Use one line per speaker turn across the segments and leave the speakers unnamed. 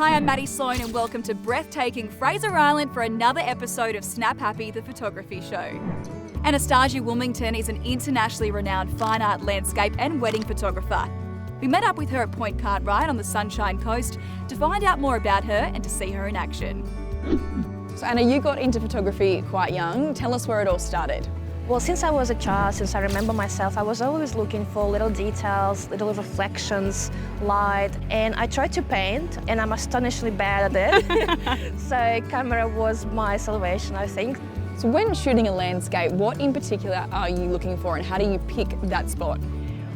Hi, I'm Maddie Sloan and welcome to breathtaking Fraser Island for another episode of Snap Happy, the photography show. Anastasia Wilmington is an internationally renowned fine art landscape and wedding photographer. We met up with her at Point Cartwright on the Sunshine Coast to find out more about her and to see her in action.
So Anna, you got into photography quite young. Tell us where it all started.
Well, since I was a child, since I remember myself, I was always looking for little details, little reflections, light, and I tried to paint, and I'm astonishingly bad at it. So camera was my salvation, I think.
So when shooting a landscape, what in particular are you looking for and how do you pick that spot?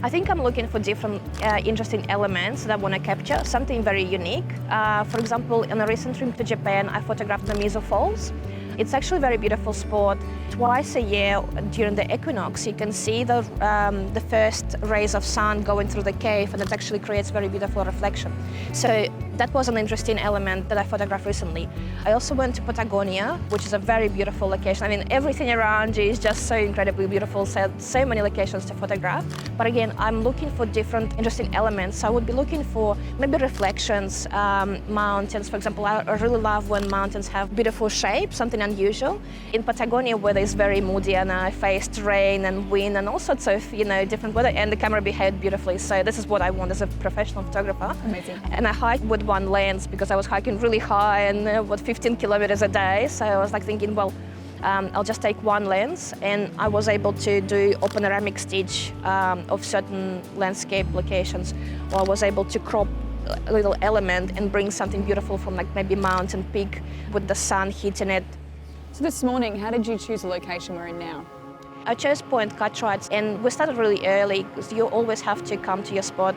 I think I'm looking for different interesting elements that I want to capture, something very unique. For example, on a recent trip to Japan, I photographed the Mizo Falls. It's actually a very beautiful spot. Twice a year during the equinox, you can see the first rays of sun going through the cave, and it actually creates very beautiful reflection. So that was an interesting element that I photographed recently. I also went to Patagonia, which is a very beautiful location. I mean, everything around you is just so incredibly beautiful, so many locations to photograph. But again, I'm looking for different interesting elements. So I would be looking for maybe reflections, mountains. For example, I really love when mountains have beautiful shapes, something unusual. In Patagonia, weather is very moody, and I faced rain and wind and all sorts of different weather, and the camera behaved beautifully. So this is what I want as a professional photographer.
Amazing.
And I hiked with one lens because I was hiking really high and 15 kilometers a day. So I was thinking, well, I'll just take one lens, and I was able to do a panoramic stitch of certain landscape locations, or I was able to crop a little element and bring something beautiful from maybe mountain peak with the sun hitting it.
So this morning, how did you choose the location we're in now?
I chose Point Cartwright, and we started really early because you always have to come to your spot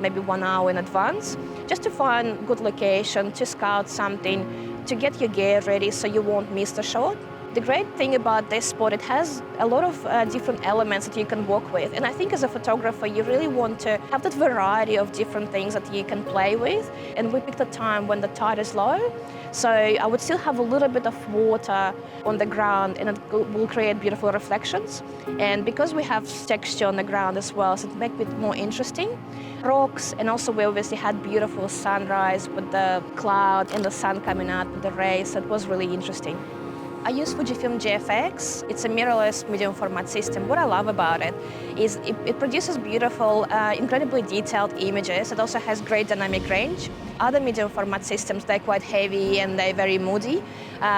maybe 1 hour in advance just to find good location, to scout something, to get your gear ready so you won't miss the shot. The great thing about this spot, it has a lot of different elements that you can work with. And I think as a photographer, you really want to have that variety of different things that you can play with. And we picked a time when the tide is low. So I would still have a little bit of water on the ground, and it will create beautiful reflections. And because we have texture on the ground as well, so it makes it more interesting. Rocks, and also we obviously had beautiful sunrise with the cloud and the sun coming out with the rays. So it was really interesting. I use Fujifilm GFX. It's a mirrorless medium format system. What I love about it is it produces beautiful, incredibly detailed images. It also has great dynamic range. Other medium format systems, they're quite heavy and they're very moody,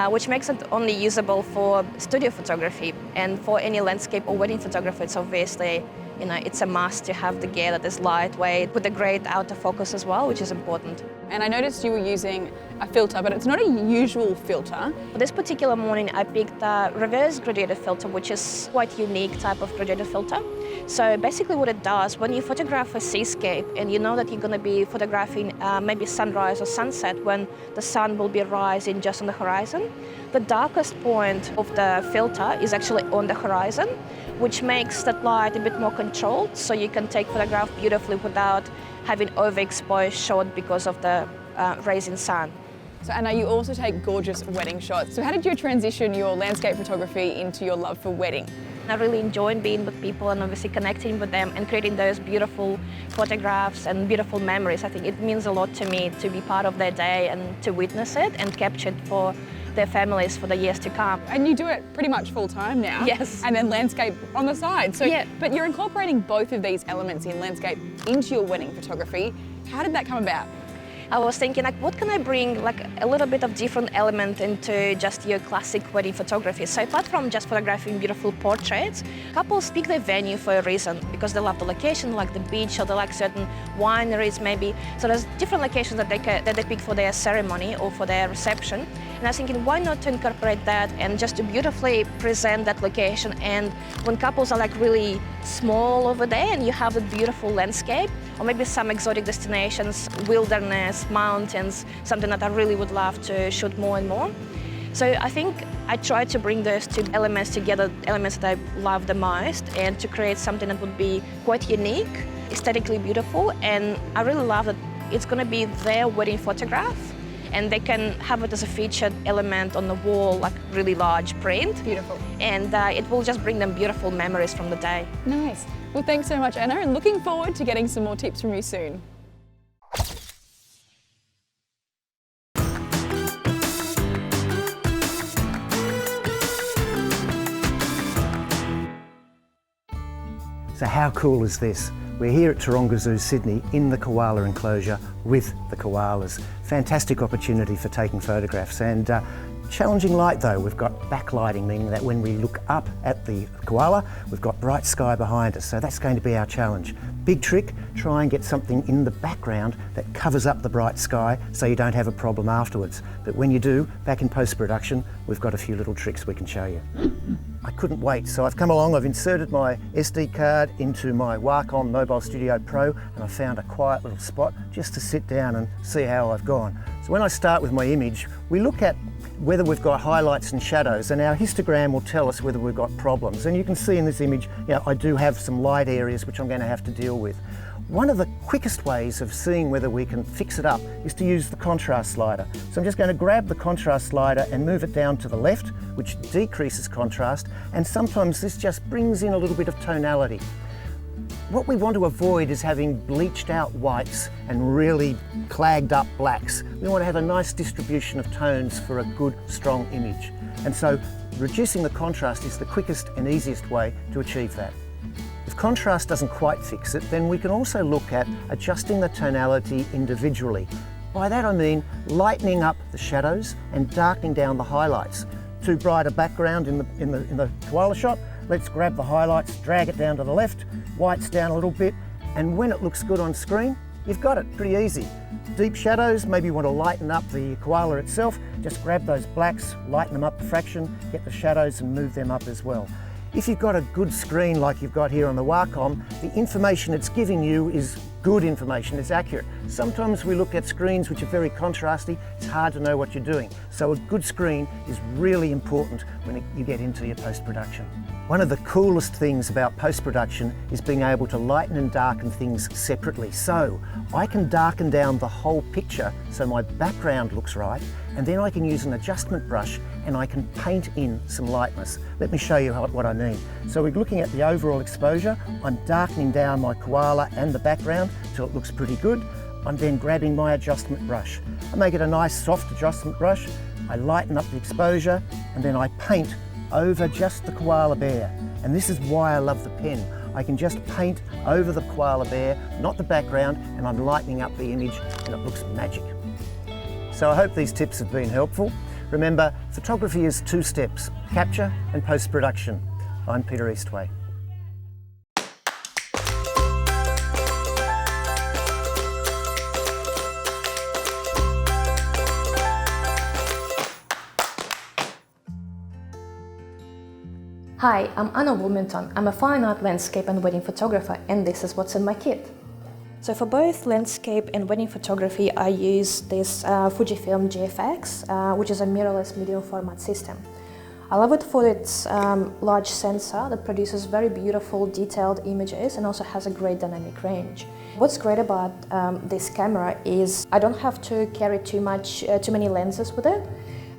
which makes it only usable for studio photography. And for any landscape or wedding photography, it's obviously, it's a must to have the gear that is lightweight with a great autofocus as well, which is important.
And I noticed you were using a filter, but it's not a usual filter.
For this particular morning, I picked a reverse gradiated filter, which is quite unique type of gradiated filter. So basically what it does, when you photograph a seascape and you know that you're going to be photographing maybe sunrise or sunset when the sun will be rising just on the horizon, the darkest point of the filter is actually on the horizon, which makes that light a bit more controlled, so you can take photograph beautifully without having overexposed shot because of the rising sun.
So Anna, you also take gorgeous wedding shots. So how did you transition your landscape photography into your love for wedding?
I really enjoyed being with people and obviously connecting with them and creating those beautiful photographs and beautiful memories. I think it means a lot to me to be part of their day and to witness it and capture it for their families for the years to come.
And you do it pretty much full time now.
Yes.
And then landscape on the side. So,
yeah.
But you're incorporating both of these elements in landscape into your wedding photography. How did that come about?
I was thinking, what can I bring a little bit of different element into just your classic wedding photography? So apart from just photographing beautiful portraits, couples pick their venue for a reason because they love the location, like the beach, or they like certain wineries maybe. So there's different locations that they pick for their ceremony or for their reception. And I was thinking, why not to incorporate that and just to beautifully present that location? And when couples are really small over there and you have a beautiful landscape, or maybe some exotic destinations, wilderness, mountains, something that I really would love to shoot more and more. So I think I tried to bring those two elements together, elements that I love the most, and to create something that would be quite unique, aesthetically beautiful, and I really love that it's going to be their wedding photograph, and they can have it as a featured element on the wall, like really large print.
Beautiful.
And it will just bring them beautiful memories from the day.
Nice. Well, thanks so much, Anna, and looking forward to getting some more tips from you soon.
So how cool is this? We're here at Taronga Zoo, Sydney, in the koala enclosure with the koalas. Fantastic opportunity for taking photographs, and challenging light though. We've got backlighting, meaning that when we look up at the koala, we've got bright sky behind us, so that's going to be our challenge. Big trick, try and get something in the background that covers up the bright sky so you don't have a problem afterwards. But when you do, back in post-production, we've got a few little tricks we can show you. I couldn't wait, so I've come along, I've inserted my SD card into my Wacom Mobile Studio Pro, and I found a quiet little spot just to sit down and see how I've gone. So when I start with my image, we look at whether we've got highlights and shadows, and our histogram will tell us whether we've got problems. And you can see in this image, I do have some light areas which I'm going to have to deal with. One of the quickest ways of seeing whether we can fix it up is to use the contrast slider. So I'm just going to grab the contrast slider and move it down to the left, which decreases contrast, and sometimes this just brings in a little bit of tonality. What we want to avoid is having bleached out whites and really clagged up blacks. We want to have a nice distribution of tones for a good, strong image. And so reducing the contrast is the quickest and easiest way to achieve that. If contrast doesn't quite fix it, then we can also look at adjusting the tonality individually. By that I mean lightening up the shadows and darkening down the highlights. Too bright a background in the koala shot, let's grab the highlights, drag it down to the left, whites down a little bit, and when it looks good on screen, you've got it, pretty easy. Deep shadows, maybe you want to lighten up the koala itself, just grab those blacks, lighten them up a fraction, get the shadows and move them up as well. If you've got a good screen like you've got here on the Wacom, the information it's giving you is good information, it's accurate. Sometimes we look at screens which are very contrasty, it's hard to know what you're doing. So a good screen is really important when you get into your post-production. One of the coolest things about post-production is being able to lighten and darken things separately. So I can darken down the whole picture so my background looks right, and then I can use an adjustment brush and I can paint in some lightness. Let me show you what I mean. So we're looking at the overall exposure. I'm darkening down my koala and the background till it looks pretty good. I'm then grabbing my adjustment brush. I make it a nice soft adjustment brush. I lighten up the exposure and then I paint over just the koala bear. And this is why I love the pen. I can just paint over the koala bear, not the background, and I'm lightening up the image and it looks magic. So I hope these tips have been helpful. Remember, photography is 2 steps, capture and post-production. I'm Peter Eastway.
Hi, I'm Anna Wilmington. I'm a fine art landscape and wedding photographer, and this is what's in my kit. So for both landscape and wedding photography, I use this Fujifilm GFX, which is a mirrorless medium format system. I love it for its large sensor that produces very beautiful detailed images and also has a great dynamic range. What's great about this camera is I don't have to carry too many lenses with it.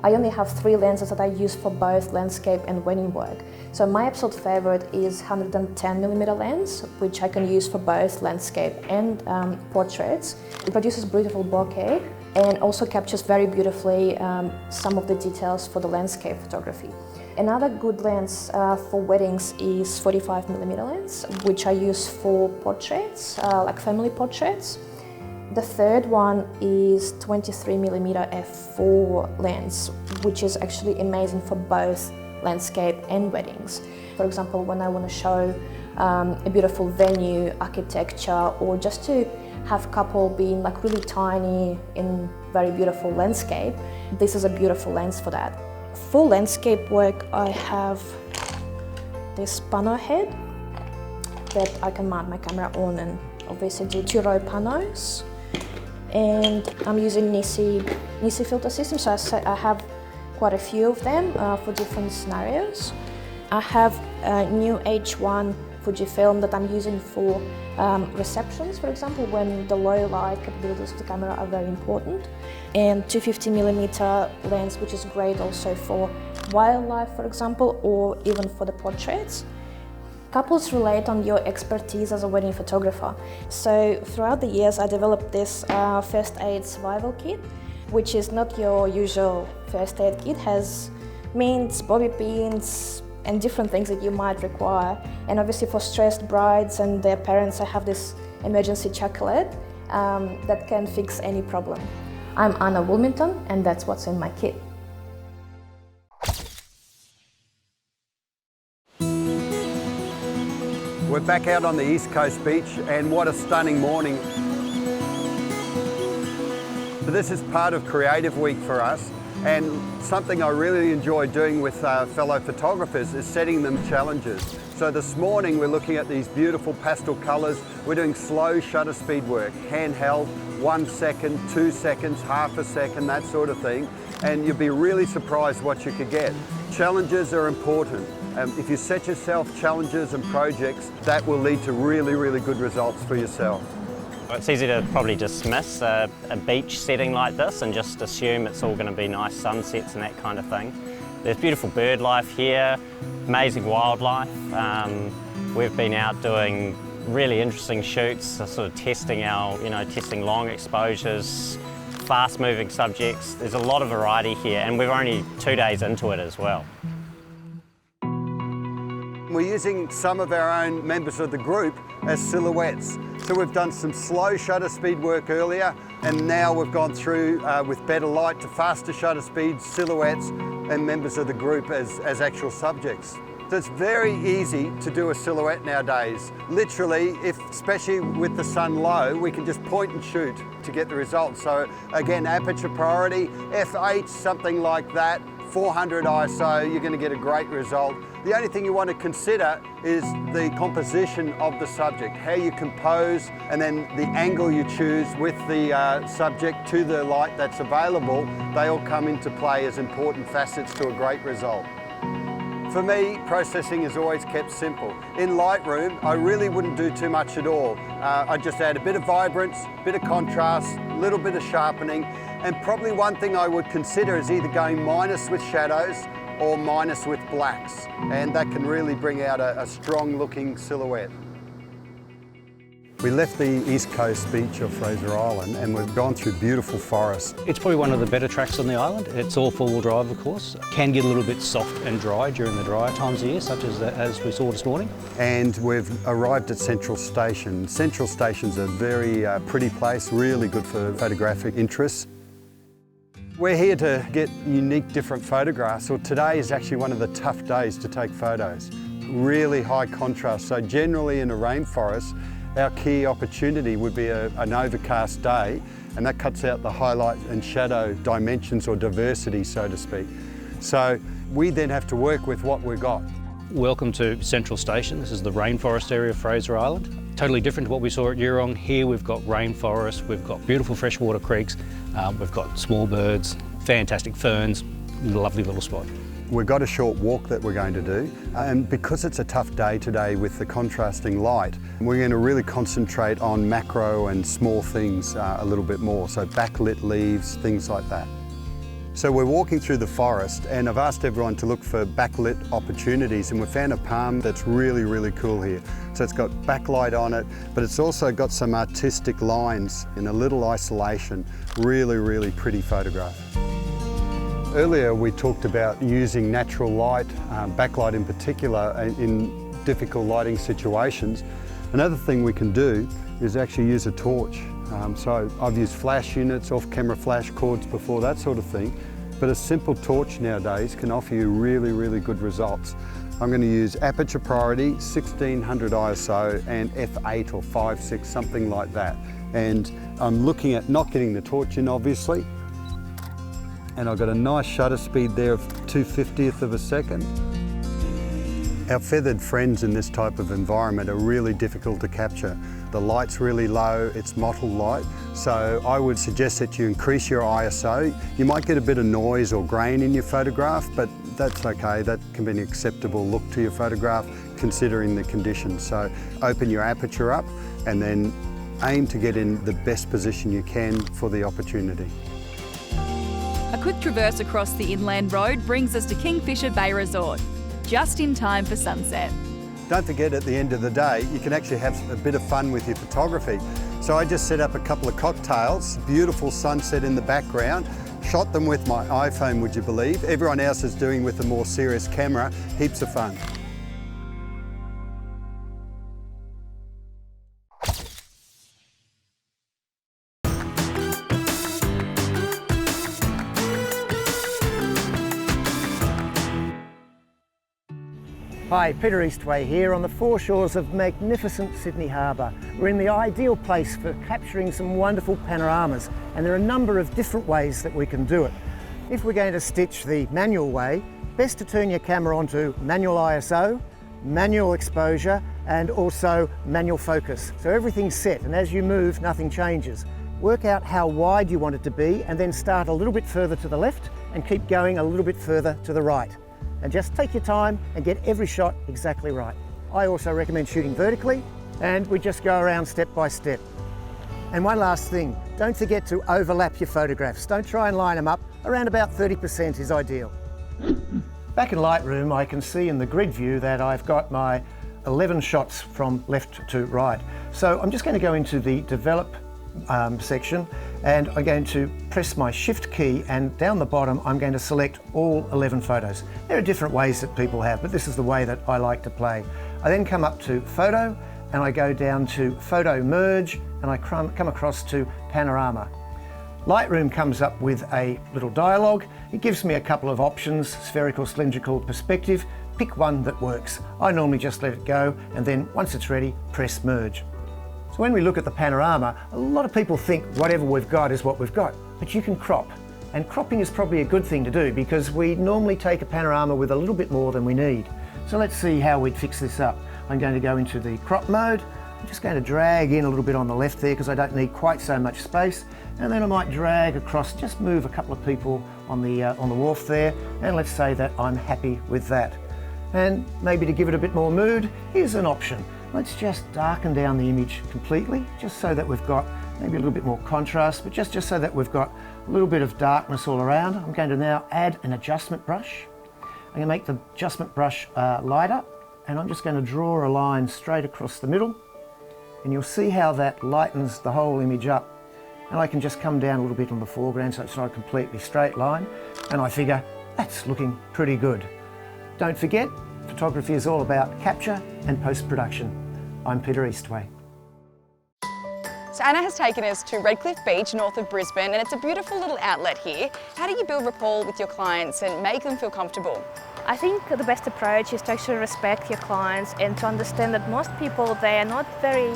I only have 3 lenses that I use for both landscape and wedding work. So my absolute favorite is 110mm lens, which I can use for both landscape and portraits. It produces beautiful bokeh and also captures very beautifully some of the details for the landscape photography. Another good lens for weddings is 45mm lens, which I use for portraits, like family portraits. The third one is 23mm f4 lens, which is actually amazing for both landscape and weddings. For example, when I want to show a beautiful venue, architecture, or just to have a couple being like really tiny in very beautiful landscape, this is a beautiful lens for that. For landscape work, I have this pano head that I can mount my camera on and obviously do 2-row panos. And I'm using Nisi filter system, so I have quite a few of them for different scenarios. I have a new H1 Fujifilm that I'm using for receptions, for example, when the low light capabilities of the camera are very important. And 250mm lens, which is great also for wildlife, for example, or even for the portraits. Couples relate on your expertise as a wedding photographer. So throughout the years, I developed this first aid survival kit, which is not your usual first aid kit. It has mints, bobby pins, and different things that you might require. And obviously for stressed brides and their parents, I have this emergency chocolate that can fix any problem. I'm Anna Wilmington, and that's what's in my kit.
We're back out on the East Coast beach, and what a stunning morning. So this is part of Creative Week for us, and something I really enjoy doing with fellow photographers is setting them challenges. So this morning we're looking at these beautiful pastel colours. We're doing slow shutter speed work, handheld, 1 second, 2 seconds, half a second, that sort of thing, and you'll be really surprised what you could get. Challenges are important. If you set yourself challenges and projects, that will lead to really, really good results for yourself.
It's easy to probably dismiss a beach setting like this and just assume it's all going to be nice sunsets and that kind of thing. There's beautiful bird life here, amazing wildlife. We've been out doing really interesting shoots, sort of testing testing long exposures, fast-moving subjects. There's a lot of variety here, and we're only 2 days into it as well.
We're using some of our own members of the group as silhouettes. So we've done some slow shutter speed work earlier, and now we've gone through with better light to faster shutter speed, silhouettes, and members of the group as actual subjects. So it's very easy to do a silhouette nowadays. Literally, especially with the sun low, we can just point and shoot to get the results. So again, aperture priority, f8, something like that, 400 ISO, you're going to get a great result. The only thing you want to consider is the composition of the subject, how you compose, and then the angle you choose with the subject to the light that's available. They all come into play as important facets to a great result. For me, processing is always kept simple. In Lightroom, I really wouldn't do too much at all. I just add a bit of vibrance, a bit of contrast, a little bit of sharpening, and probably one thing I would consider is either going minus with shadows or minus with blacks, and that can really bring out a strong looking silhouette. We left the East Coast beach of Fraser Island and we've gone through beautiful forests.
It's probably one of the better tracks on the island. It's all four-wheel drive, of course. Can get a little bit soft and dry during the drier times of the year, such as we saw this morning.
And we've arrived at Central Station. Central Station's a very pretty place, really good for photographic interests. We're here to get unique, different photographs. Well, today is actually one of the tough days to take photos. Really high contrast. So generally in a rainforest, our key opportunity would be an overcast day, and that cuts out the highlight and shadow dimensions or diversity, so to speak. So we then have to work with what we've got.
Welcome to Central Station. This is the rainforest area of Fraser Island. Totally different to what we saw at Yeerong. Here we've got rainforest, we've got beautiful freshwater creeks, we've got small birds, fantastic ferns, lovely little spot.
We've got a short walk that we're going to do, and because it's a tough day today with the contrasting light, we're going to really concentrate on macro and small things a little bit more, so backlit leaves, things like that. So we're walking through the forest, and I've asked everyone to look for backlit opportunities, and we found a palm that's really, really cool here. So it's got backlight on it, but it's also got some artistic lines in a little isolation. Really, really pretty photograph. Earlier we talked about using natural light, backlight in particular, in difficult lighting situations. Another thing we can do is actually use a torch. So I've used flash units, off-camera flash cords before, that sort of thing, but a simple torch nowadays can offer you really, really good results. I'm going to use aperture priority, 1600 ISO and f8 or 5.6, something like that. And I'm looking at not getting the torch in, obviously, and I've got a nice shutter speed there of 2/50th of a second. Our feathered friends in this type of environment are really difficult to capture. The light's really low, it's mottled light, so I would suggest that you increase your ISO. You might get a bit of noise or grain in your photograph, but that's okay. That can be an acceptable look to your photograph considering the conditions. So open your aperture up and then aim to get in the best position you can for the opportunity.
A quick traverse across the inland road brings us to Kingfisher Bay Resort, just in time for sunset.
Don't forget, at the end of the day, you can actually have a bit of fun with your photography. So I just set up a couple of cocktails, beautiful sunset in the background, Shot them with my iPhone, would you believe? Everyone else is doing with a more serious camera. Heaps of fun.
Hi, Peter Eastway here on the foreshores of magnificent Sydney Harbour. We're in the ideal place for capturing some wonderful panoramas, and there are a number of different ways that we can do it. If we're going to stitch the manual way, best to turn your camera onto manual ISO, manual exposure, and also manual focus. So everything's set, and as you move, nothing changes. Work out how wide you want it to be, and then start a little bit further to the left and keep going a little bit further to the right. And just take your time and get every shot exactly right. I also recommend shooting vertically, and we just go around step by step. And one last thing, don't forget to overlap your photographs. Don't try and line them up. Around about 30% is ideal. Back in Lightroom, I can see in the grid view that I've got my 11 shots from left to right. So I'm just going to go into the develop section, and I'm going to press my shift key, and down the bottom I'm going to select all 11 photos. There are different ways that people have, but this is the way that I like to play. I then come up to photo, and I go down to photo merge, and I come across to panorama. Lightroom comes up with a little dialogue. It gives me a couple of options: spherical, cylindrical, perspective. Pick one that works. I normally just let it go, and then once it's ready, press merge. So when we look at the panorama, a lot of people think whatever we've got is what we've got, but you can crop. And cropping is probably a good thing to do, because we normally take a panorama with a little bit more than we need. So let's see how we'd fix this up. I'm going to go into the crop mode. I'm just going to drag in a little bit on the left there because I don't need quite so much space. And then I might drag across, just move a couple of people on the wharf there. And let's say that I'm happy with that. And maybe to give it a bit more mood, here's an option. Let's just darken down the image completely, just so that we've got maybe a little bit more contrast, but just so that we've got a little bit of darkness all around. I'm going to now add an adjustment brush. I'm going to make the adjustment brush lighter, and I'm just going to draw a line straight across the middle, and you'll see how that lightens the whole image up. And I can just come down a little bit on the foreground so it's not a completely straight line, and I figure that's looking pretty good. Don't forget, photography is all about capture and post-production. I'm Peter Eastway.
So Anna has taken us to Redcliffe Beach, north of Brisbane, and it's a beautiful little outlet here. How do you build rapport with your clients and make them feel comfortable?
I think the best approach is to actually respect your clients and to understand that most people, they are not very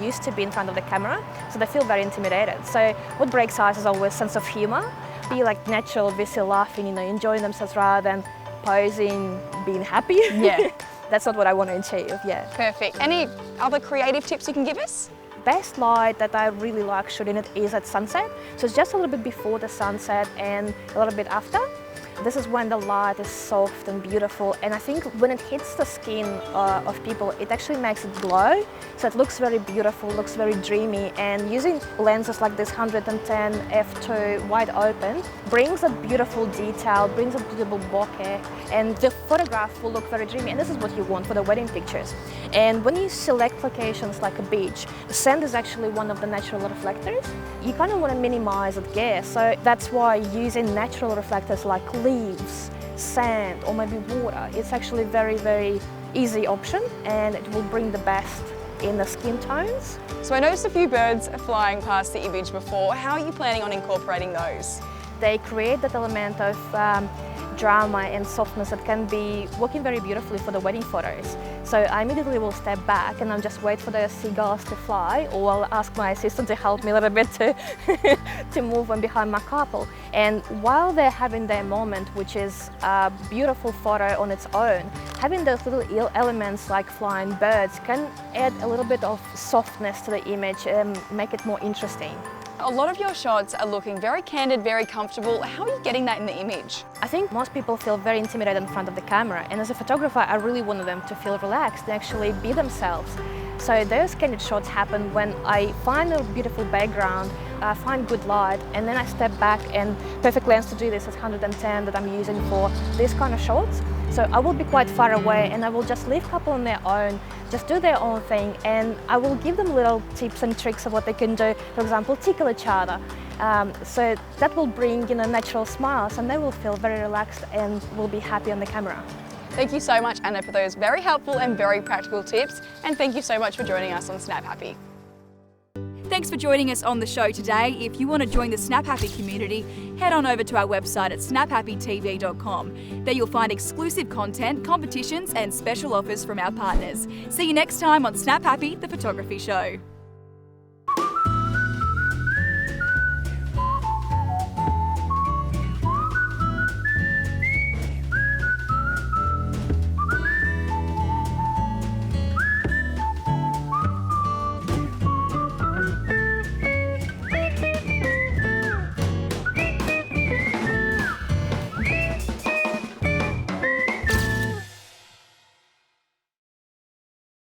used to being in front of the camera, so they feel very intimidated. So what breaks ice is always sense of humor. Be like natural, busy laughing, enjoying themselves rather than posing, being happy.
Yeah.
That's not what I want to achieve, yeah.
Perfect. Any other creative tips you can give us?
Best light that I really like shooting it is at sunset. So it's just a little bit before the sunset and a little bit after. This is when the light is soft and beautiful, and I think when it hits the skin of people, it actually makes it glow. So it looks very beautiful, looks very dreamy, and using lenses like this 110 f2 wide open brings a beautiful detail, brings a beautiful bokeh, and the photograph will look very dreamy, and this is what you want for the wedding pictures. And when you select locations like a beach, sand is actually one of the natural reflectors. You kind of want to minimize it glare, so that's why using natural reflectors like leaves, sand, or maybe water, it's actually very, very easy option, and it will bring the best in the skin tones.
So I noticed a few birds flying past the image before. How are you planning on incorporating those?
They create that element of drama and softness that can be working very beautifully for the wedding photos. So I immediately will step back and I'll just wait for the seagulls to fly, or I'll ask my assistant to help me a little bit to move on behind my couple. And while they're having their moment, which is a beautiful photo on its own, having those little elements like flying birds can add a little bit of softness to the image and make it more interesting.
A lot of your shots are looking very candid, very comfortable. How are you getting that in the image?
I think most people feel very intimidated in front of the camera, and as a photographer, I really wanted them to feel relaxed and actually be themselves. So those candid shots happen when I find a beautiful background, find good light, and then I step back, and perfect lens to do this is 110 that I'm using for these kind of shots. So I will be quite far away and I will just leave a couple on their own, just do their own thing, and I will give them little tips and tricks of what they can do. For example, tickle each other. So that will bring natural smiles, and they will feel very relaxed and will be happy on the camera.
Thank you so much, Anna, for those very helpful and very practical tips. And thank you so much for joining us on Snap Happy.
Thanks for joining us on the show today. If you want to join the Snap Happy community, head on over to our website at snaphappytv.com. There you'll find exclusive content, competitions and special offers from our partners. See you next time on Snap Happy, the photography show.